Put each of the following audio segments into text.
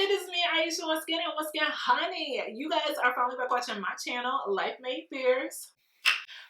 it is me, Aisha. What's good and what's good, honey? You guys are finally back watching my channel, Life Made Fierce.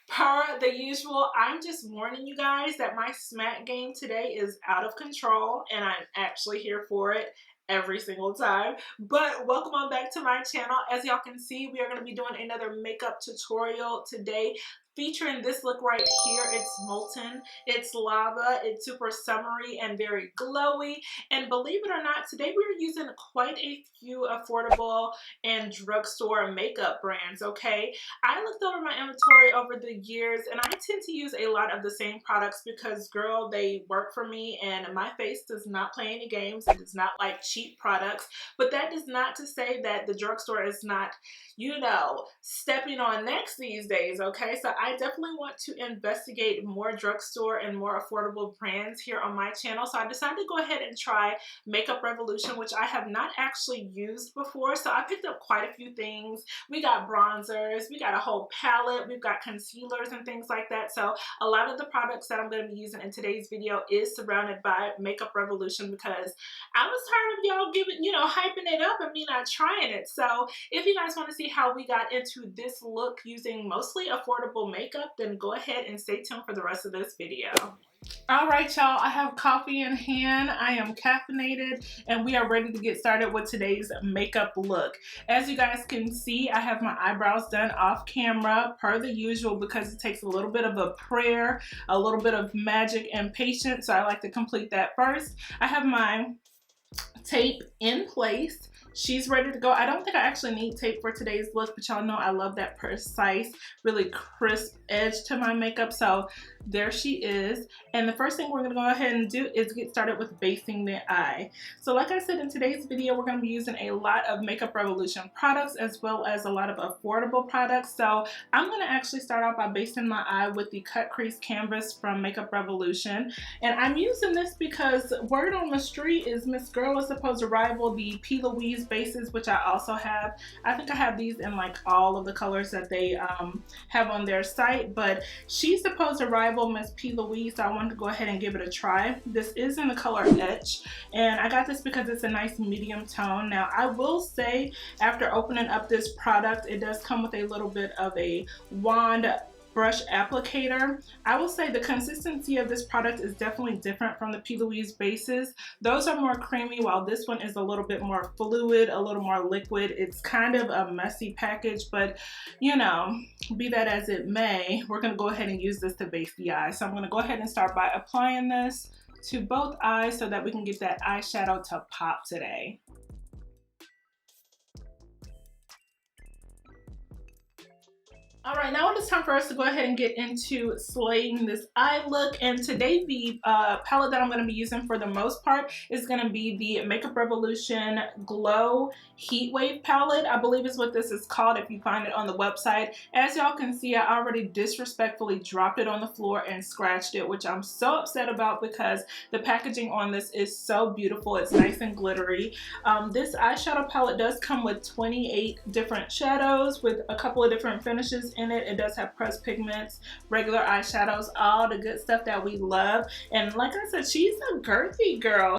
Per the usual, I'm just warning you guys that my smack game today is out of control and I'm actually here for it every single time. But welcome on back to my channel. As y'all can see, we are going to be doing another makeup tutorial today, featuring this look right here. It's molten, it's lava, it's super summery and very glowy. And believe it or not, today we're using quite a few affordable and drugstore makeup brands, okay? I looked over my inventory over the years and I tend to use a lot of the same products because, girl, they work for me and my face does not play any games. It does not like cheap products. But that is not to say that the drugstore is not, you know, stepping on necks these days, okay? So I definitely want to investigate more drugstore and more affordable brands here on my channel. So I decided to go ahead and try Makeup Revolution, which I have not actually used before. So I picked up quite a few things. We got bronzers, we got a whole palette, we've got concealers and things like that. So a lot of the products that I'm going to be using in today's video is surrounded by Makeup Revolution because I was tired of y'all giving, you know, hyping it up and me not trying it. So if you guys want to see how we got into this look using mostly affordable makeup, then go ahead and stay tuned for the rest of this video. All right, y'all, I have coffee in hand. I am caffeinated and we are ready to get started with today's makeup look. As you guys can see, I have my eyebrows done off camera per the usual because it takes a little bit of a prayer, a little bit of magic and patience. So I like to complete that first. I have my tape in place. She's ready to go. I don't think I actually need tape for today's look, but y'all know I love that precise, really crisp edge to my makeup. So there she is. And the first thing we're going to go ahead and do is get started with basing the eye. So like I said, in today's video, we're going to be using a lot of Makeup Revolution products as well as a lot of affordable products. So I'm going to actually start off by basting my eye with the Cut Crease Canvas from Makeup Revolution. And I'm using this because word on the street is Miss Girl is supposed to rival the P. Louise bases, which I also have. I think I have these in like all of the colors that they have on their site, but she's supposed to rival Miss P. Louise, so I wanted to go ahead and give it a try. This is in the color Etch, and I got this because it's a nice medium tone. Now I will say, after opening up this product, it does come with a little bit of a wand brush applicator. I will say the consistency of this product is definitely different from the P. Louise bases. Those are more creamy while this one is a little bit more fluid, a little more liquid. It's kind of a messy package, but you know, be that as it may, we're going to go ahead and use this to base the eye. So I'm going to go ahead and start by applying this to both eyes so that we can get that eyeshadow to pop today. All right, now it is time for us to go ahead and get into slaying this eye look. And today the palette that I'm going to be using for the most part is going to be the Makeup Revolution Glow Heat Wave palette. I believe is what this is called if you find it on the website. As y'all can see, I already disrespectfully dropped it on the floor and scratched it, which I'm so upset about because the packaging on this is so beautiful. It's nice and glittery. This eyeshadow palette does come with 28 different shadows with a couple of different finishes in it. It does have pressed pigments, regular eyeshadows, all the good stuff that we love. And like I said, she's a girthy girl.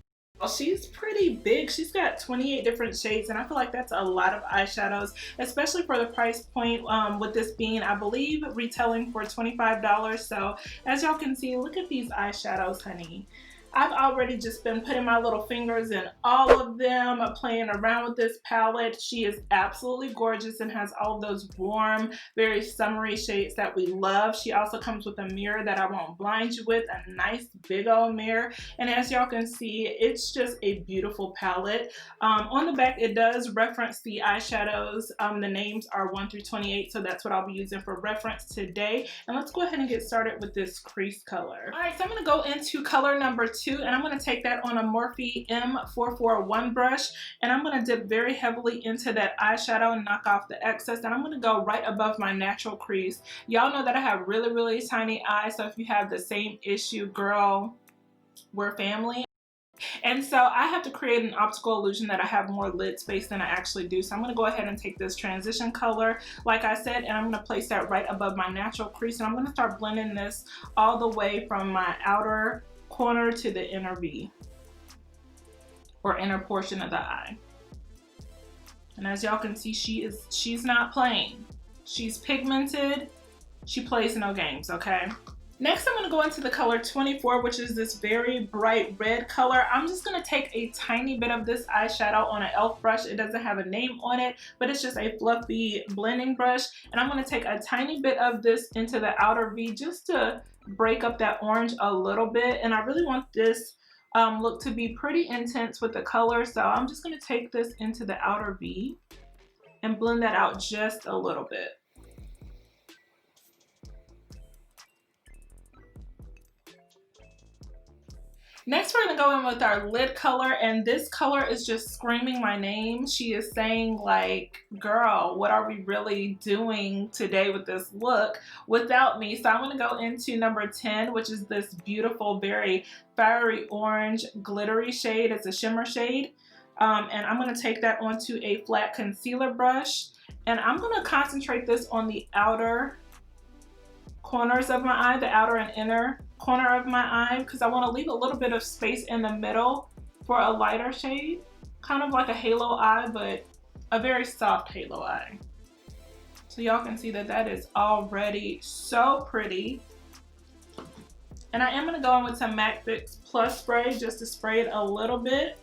She's pretty big. She's got 28 different shades, and I feel like that's a lot of eyeshadows, especially for the price point, with this being, I believe, retailing for $25. So as y'all can see, look at these eyeshadows, honey. I've already just been putting my little fingers in all of them, playing around with this palette. She is absolutely gorgeous and has all of those warm, very summery shades that we love. She also comes with a mirror that I won't blind you with, a nice big old mirror. And as y'all can see, it's just a beautiful palette. On the back, it does reference the eyeshadows. The names are 1 through 28, so that's what I'll be using for reference today. And let's go ahead and get started with this crease color. All right, so I'm going to go into color number 2, and I'm going to take that on a Morphe M441 brush, and I'm going to dip very heavily into that eyeshadow and knock off the excess, and I'm going to go right above my natural crease. Y'all know that I have really, really tiny eyes, so if you have the same issue, girl, we're family. And so I have to create an optical illusion that I have more lid space than I actually do. So I'm going to go ahead and take this transition color, like I said, and I'm going to place that right above my natural crease. And I'm going to start blending this all the way from my outer corner to the inner V, or inner portion of the eye. And as y'all can see, she's not playing. She's pigmented. She plays no games, okay? Next, I'm going to go into the color 24, which is this very bright red color. I'm just going to take a tiny bit of this eyeshadow on an e.l.f. brush. It doesn't have a name on it, but it's just a fluffy blending brush. And I'm going to take a tiny bit of this into the outer V just to break up that orange a little bit. And I really want this look to be pretty intense with the color. So I'm just going to take this into the outer V and blend that out just a little bit. Next, we're gonna go in with our lid color, and this color is just screaming my name. She is saying like, girl, what are we really doing today with this look without me? So I'm gonna go into number 10, which is this beautiful, very fiery orange glittery shade. It's a shimmer shade. And I'm gonna take that onto a flat concealer brush, and I'm gonna concentrate this on the outer corners of my eye, the outer and inner corner of my eye, because I want to leave a little bit of space in the middle for a lighter shade, kind of like a halo eye, but a very soft halo eye. So y'all can see that that is already so pretty. And I am going to go in with some MAC Fix Plus spray just to spray it a little bit.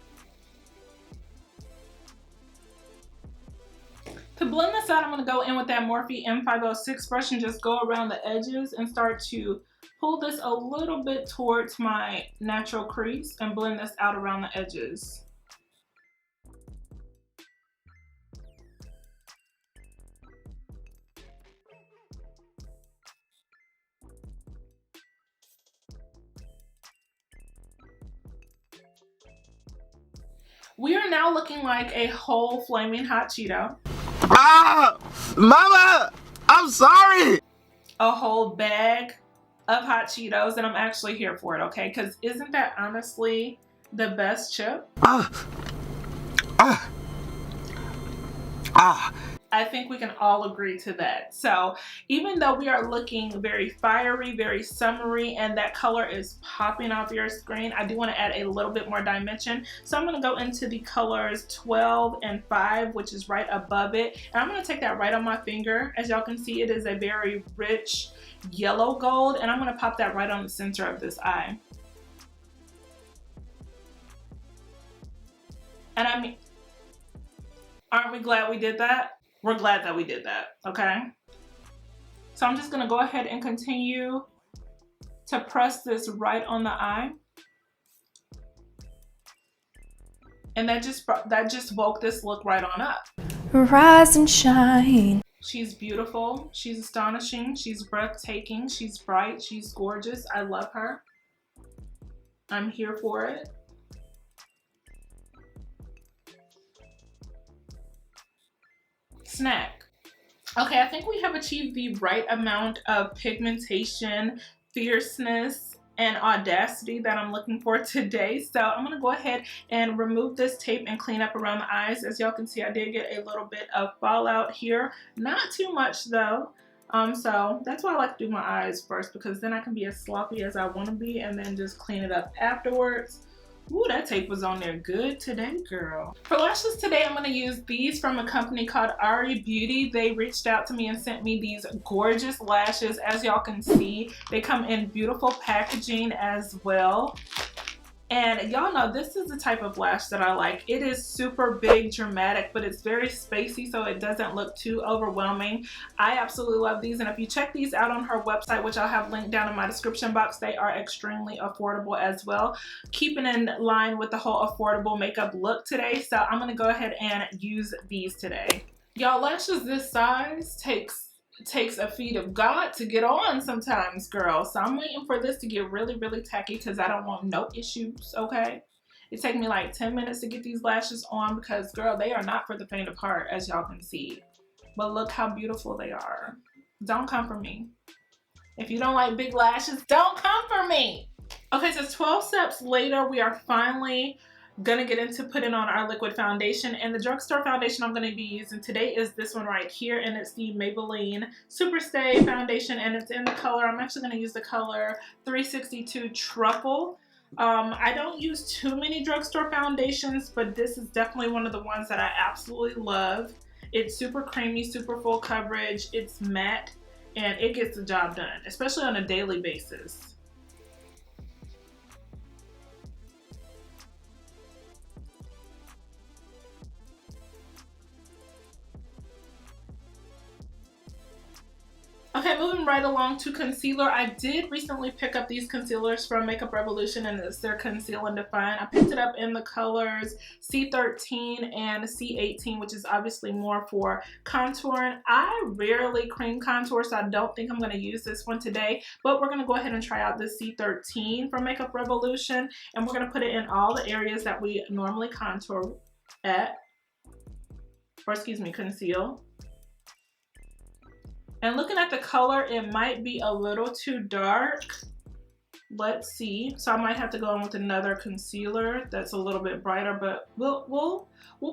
To blend this out, I'm going to go in with that Morphe M506 brush and just go around the edges and start to pull this a little bit towards my natural crease and blend this out around the edges. We are now looking like a whole flaming hot Cheeto. Ah! Mama! I'm sorry! A whole bag of hot Cheetos, and I'm actually here for it, okay? Because isn't that honestly the best chip? I think we can all agree to that. So even though we are looking very fiery, very summery, and that color is popping off your screen, I do want to add a little bit more dimension. So I'm going to go into the colors 12 and 5, which is right above it. And I'm going to take that right on my finger. As y'all can see, it is a very rich yellow gold, and I'm going to pop that right on the center of this eye. And I mean, aren't we glad we did that? We're glad that we did that, okay? So I'm just gonna go ahead and continue to press this right on the eye. And that just woke this look right on up. Rise and shine. She's beautiful, she's astonishing, she's breathtaking, she's bright, she's gorgeous. I love her. I'm here for it. Snack. Okay, I think we have achieved the right amount of pigmentation, fierceness, and audacity that I'm looking for today. So I'm going to go ahead and remove this tape and clean up around the eyes. As y'all can see, I did get a little bit of fallout here. Not too much though. So that's why I like to do my eyes first, because then I can be as sloppy as I want to be and then just clean it up afterwards. Ooh, that tape was on there good today, girl. For lashes today, I'm going to use these from a company called Ari Beauty. They reached out to me and sent me these gorgeous lashes. As y'all can see, they come in beautiful packaging as well. And y'all know this is the type of lash that I like. It is super big, dramatic, but it's very spacey, so it doesn't look too overwhelming. I absolutely love these, and if you check these out on her website, which I'll have linked down in my description box, they are extremely affordable as well, keeping in line with the whole affordable makeup look today. So I'm going to go ahead and use these today. Y'all, lashes this size takes a feat of God to get on sometimes, girl. So I'm waiting for this to get really, really tacky because I don't want no issues, okay? It took me like 10 minutes to get these lashes on because, girl, they are not for the faint of heart, as y'all can see. But look how beautiful they are. Don't come for me. If you don't like big lashes, don't come for me. Okay, so 12 steps later, we are finally gonna get into putting on our liquid foundation, and the drugstore foundation I'm going to be using today is this one right here, and it's the Maybelline Superstay foundation, and it's in the color, I'm actually going to use the color 362 Truffle. I don't use too many drugstore foundations, but this is definitely one of the ones that I absolutely love. It's super creamy, super full coverage, it's matte, and it gets the job done, especially on a daily basis. Okay, moving right along to concealer. I did recently pick up these concealers from Makeup Revolution, and it's their Conceal and Define. I picked it up in the colors C13 and C18, which is obviously more for contouring. I rarely cream contour, so I don't think I'm going to use this one today, but we're going to go ahead and try out this C13 from Makeup Revolution, and we're going to put it in all the areas that we normally contour at, or excuse me, conceal. And looking at the color, it might be a little too dark. Let's see. So I might have to go in with another concealer that's a little bit brighter, but we'll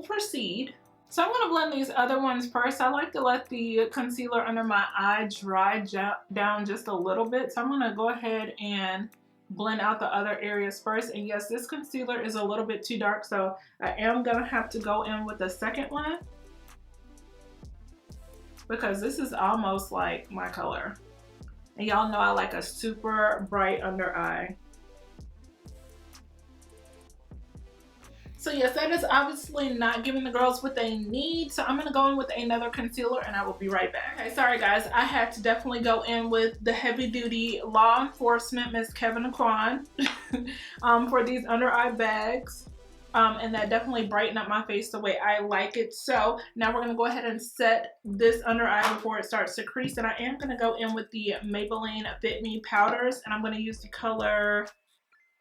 proceed. So I'm going to blend these other ones first. I like to let the concealer under my eye dry down just a little bit. So I'm going to go ahead and blend out the other areas first. And yes, this concealer is a little bit too dark, so I am going to have to go in with the second one, because this is almost like my color. And y'all know I like a super bright under eye. So yes, that is obviously not giving the girls what they need. So I'm gonna go in with another concealer and I will be right back. Okay, sorry guys, I had to definitely go in with the heavy duty Law Enforcement Miss Kevin Aquan for these under eye bags. And that definitely brightened up my face the way I like it. So now we're going to go ahead and set this under eye before it starts to crease. And I am going to go in with the Maybelline Fit Me powders. And I'm going to use the color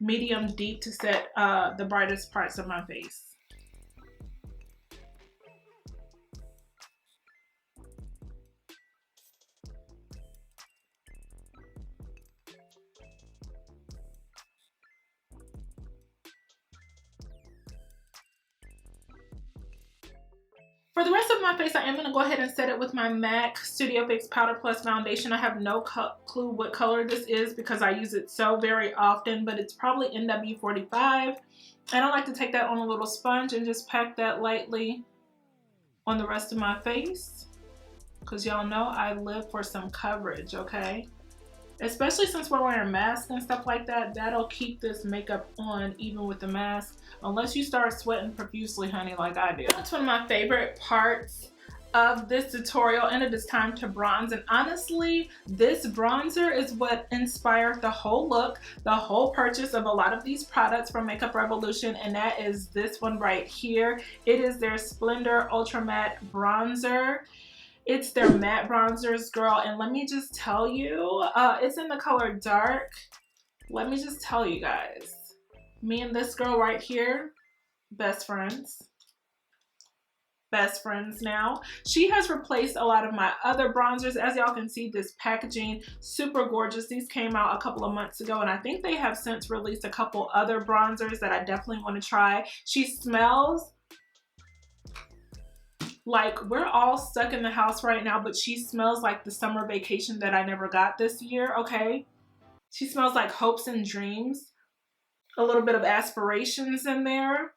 Medium Deep to set the brightest parts of my face. For the rest of my face, I am going to go ahead and set it with my MAC Studio Fix Powder Plus Foundation. I have no clue what color this is because I use it so very often, but it's probably NW45. And I like to take that on a little sponge and just pack that lightly on the rest of my face, because y'all know I live for some coverage, okay? Especially since we're wearing masks and stuff like that, that'll keep this makeup on even with the mask, unless you start sweating profusely, honey, like I do. That's one of my favorite parts of this tutorial, and it is time to bronze. And honestly, this bronzer is what inspired the whole look, the whole purchase of a lot of these products from Makeup Revolution, and that is this one right here. It is their Splendor Ultra Matte Bronzer. It's their matte bronzers, girl, and let me just tell you, it's in the color dark. Let me just tell you guys, me and this girl right here, best friends. Best friends now. She has replaced a lot of my other bronzers. As y'all can see, this packaging, super gorgeous. These came out a couple of months ago, and I think they have since released a couple other bronzers that I definitely want to try. She smells like we're all stuck in the house right now, but she smells like the summer vacation that I never got this year, okay? She smells like hopes and dreams, a little bit of aspirations in there,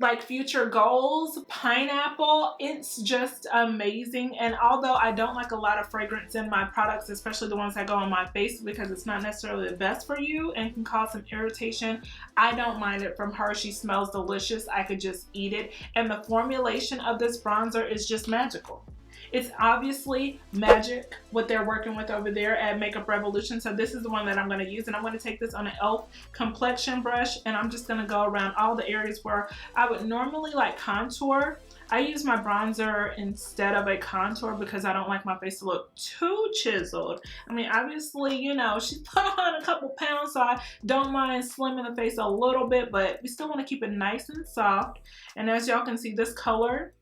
like future goals, pineapple. It's just amazing. And although I don't like a lot of fragrance in my products, especially the ones that go on my face, because it's not necessarily the best for you and can cause some irritation, I don't mind it from her. She smells delicious. I could just eat it. And the formulation of this bronzer is just magical. It's obviously magic what they're working with over there at Makeup Revolution. So this is the one that I'm going to use, and I'm going to take this on an e.l.f. complexion brush, and I'm just going to go around all the areas where I would normally like contour. I use my bronzer instead of a contour because I don't like my face to look too chiseled. I mean, obviously, you know, she's put on a couple pounds, so I don't mind slimming the face a little bit, but we still want to keep it nice and soft. And as y'all can see, this color,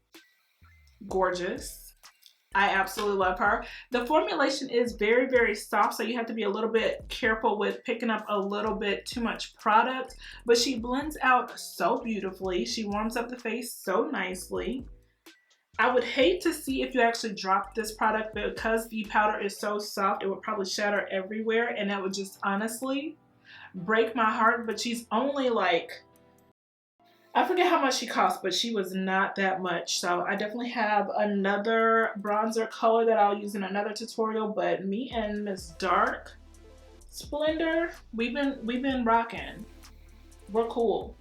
gorgeous. I absolutely love her. The formulation is very, very soft, so you have to be a little bit careful with picking up a little bit too much product, but she blends out so beautifully. She warms up the face so nicely. I would hate to see if you actually drop this product, because the powder is so soft, it would probably shatter everywhere, and that would just honestly break my heart, but she's only like, I forget how much she cost, but she was not that much. So I definitely have another bronzer color that I'll use in another tutorial, but me and Miss Dark Splendor, we've been rocking. We're cool.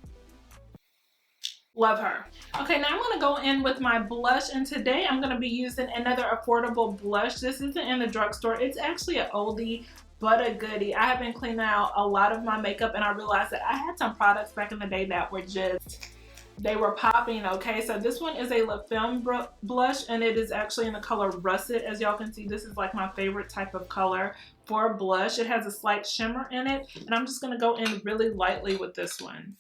Love her. Okay, now I'm going to go in with my blush, and today I'm going to be using another affordable blush. This isn't in the drugstore. It's actually an oldie but a goodie. I have been cleaning out a lot of my makeup, and I realized that I had some products back in the day that were just, they were popping. Okay, so this one is a Femme blush, and it is actually in the color Russet. As y'all can see, this is like my favorite type of color for blush. It has a slight shimmer in it, and I'm just going to go in really lightly with this one.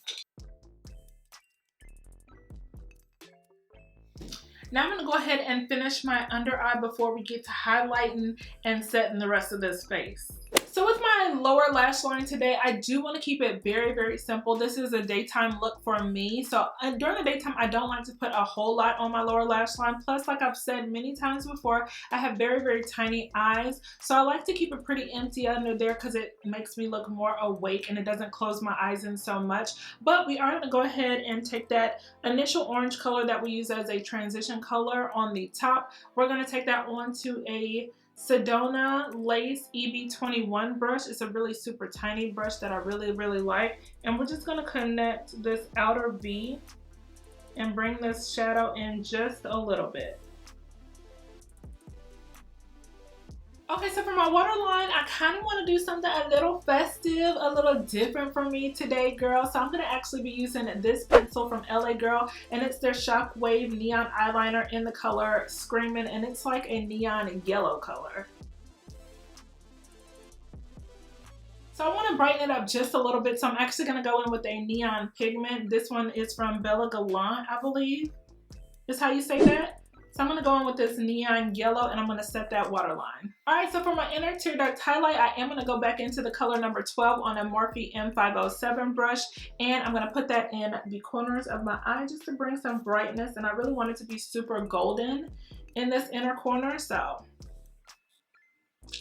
Now I'm going to go ahead and finish my under eye before we get to highlighting and setting the rest of this face. So with my lower lash line today, I do want to keep it very, very simple. This is a daytime look for me. So during the daytime, I don't like to put a whole lot on my lower lash line. Plus, like I've said many times before, I have very, very tiny eyes. So I like to keep it pretty empty under there because it makes me look more awake and it doesn't close my eyes in so much. But we are going to go ahead and take that initial orange color that we use as a transition color on the top. We're going to take that onto a Sedona Lace EB21 brush. It's a really super tiny brush that I really, really like. And we're just going to connect this outer V and bring this shadow in just a little bit. Okay, so for my waterline, I kind of want to do something a little festive, a little different for me today, girl. So I'm going to actually be using this pencil from LA Girl, and it's their Shockwave Neon Eyeliner in the color Screamin', and it's like a neon yellow color. So I want to brighten it up just a little bit, so I'm actually going to go in with a neon pigment. This one is from Bella Gallant, I believe is how you say that. So I'm going to go in with this neon yellow, and I'm going to set that waterline. Alright, so for my inner tear duct highlight, I am going to go back into the color number 12 on a Morphe M507 brush, and I'm going to put that in the corners of my eye just to bring some brightness, and I really want it to be super golden in this inner corner, so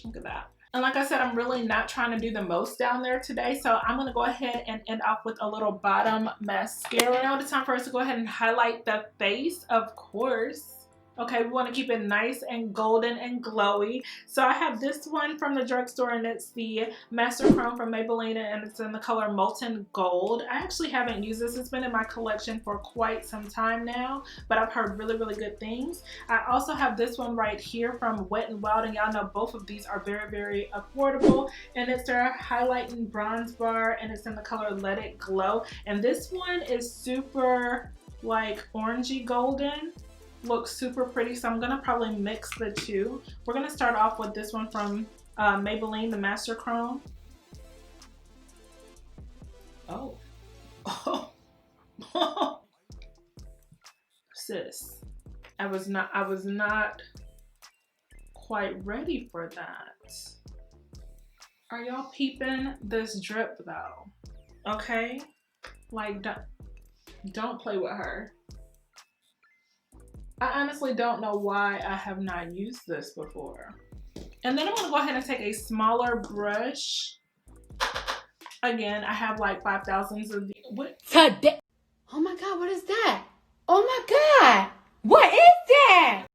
look at that. And like I said, I'm really not trying to do the most down there today, so I'm going to go ahead and end off with a little bottom mascara. Now it's time for us to go ahead and highlight the face, of course. Okay, we want to keep it nice and golden and glowy. So I have this one from the drugstore, and it's the Master Chrome from Maybelline, and it's in the color Molten Gold. I actually haven't used this. It's been in my collection for quite some time now, but I've heard really, really good things. I also have this one right here from Wet n Wild, and y'all know both of these are very, very affordable, and it's their highlighting bronze bar, and it's in the color Let It Glow. And this one is super like orangey golden. Looks super pretty, so I'm gonna probably mix the two. We're gonna start off with this one from Maybelline, the Master Chrome. Oh, oh, sis, I was not quite ready for that. Are y'all peeping this drip though? Okay, like don't play with her. I honestly don't know why I have not used this before. And then I'm going to go ahead and take a smaller brush. Again, I have like 5,000s of these. Oh my God, what is that? Oh my God, what is that?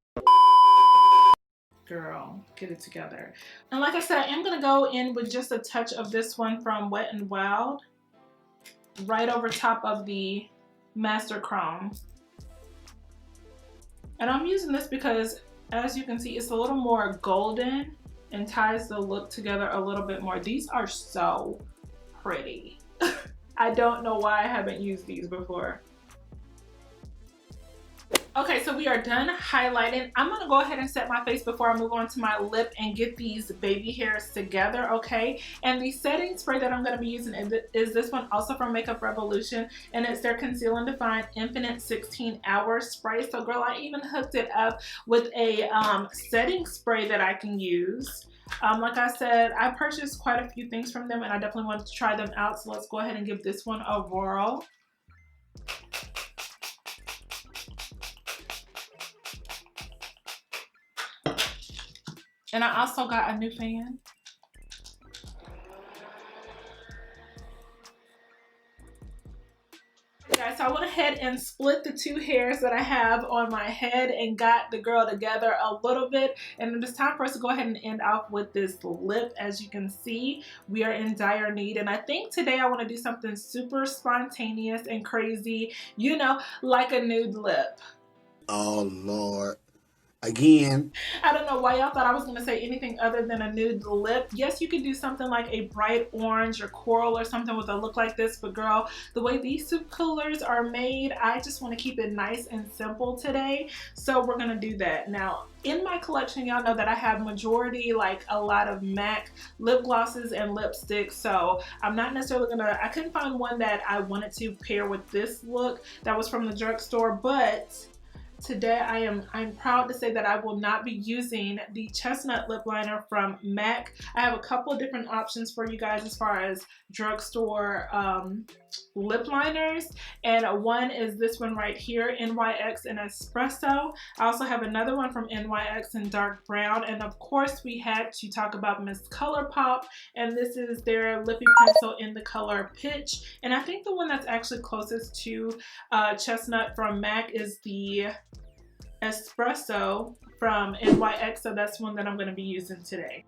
Girl, get it together. And like I said, I am going to go in with just a touch of this one from Wet n Wild, right over top of the Master Chrome. And I'm using this because, as you can see, it's a little more golden and ties the look together a little bit more. These are so pretty. I don't know why I haven't used these before. Okay, so we are done highlighting. I'm going to go ahead and set my face before I move on to my lip and get these baby hairs together, okay? And the setting spray that I'm going to be using is this one, also from Makeup Revolution, and it's their Conceal and Define Infinite 16-Hour Spray. So girl, I even hooked it up with a setting spray that I can use. Like I said, I purchased quite a few things from them, and I definitely wanted to try them out. So let's go ahead and give this one a whirl. And I also got a new fan. guys, so I went ahead and split the two hairs that I have on my head and got the girl together a little bit. And it's time for us to go ahead and end off with this lip. As you can see, we are in dire need. And I think today I want to do something super spontaneous and crazy, you know, like a nude lip. Oh, Lord. Again. I don't know why y'all thought I was going to say anything other than a nude lip. Yes, you could do something like a bright orange or coral or something with a look like this, but girl, the way these soup colors are made, I just want to keep it nice and simple today. So we're going to do that. Now, in my collection, y'all know that I have majority, like a lot of MAC lip glosses and lipsticks. So I'm not necessarily going to, I couldn't find one that I wanted to pair with this look that was from the drugstore, but today I'm proud to say that I will not be using the chestnut lip liner from MAC. I have a couple of different options for you guys as far as drugstore lip liners, and one is this one right here, NYX in Espresso. I also have another one from NYX in dark brown, and of course we had to talk about Miss ColourPop, and this is their lippy pencil in the color Pitch. And I think the one that's actually closest to chestnut from MAC is the Espresso from NYX, so that's one that I'm going to be using today.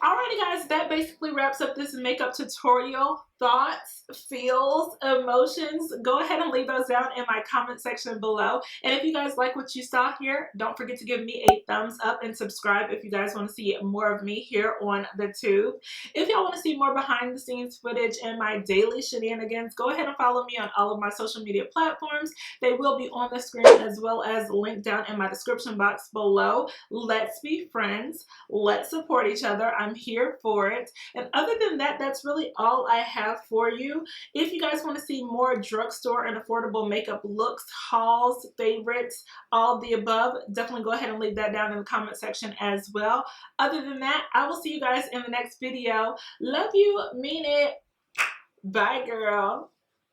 Alrighty guys, that basically wraps up this makeup tutorial. Thoughts, feels, emotions, go ahead and leave those down in my comment section below. And if you guys like what you saw here, don't forget to give me a thumbs up and subscribe if you guys want to see more of me here on the tube. If y'all want to see more behind the scenes footage and my daily shenanigans, go ahead and follow me on all of my social media platforms. They will be on the screen as well as linked down in my description box below. Let's be friends. Let's support each other. I'm here for it. And other than that, that's really all I have for you. If you guys want to see more drugstore and affordable makeup looks, hauls, favorites, all the above, definitely go ahead and leave that down in the comment section as well. Other than that, I will see you guys in the next video. Love you, mean it. Bye, girl.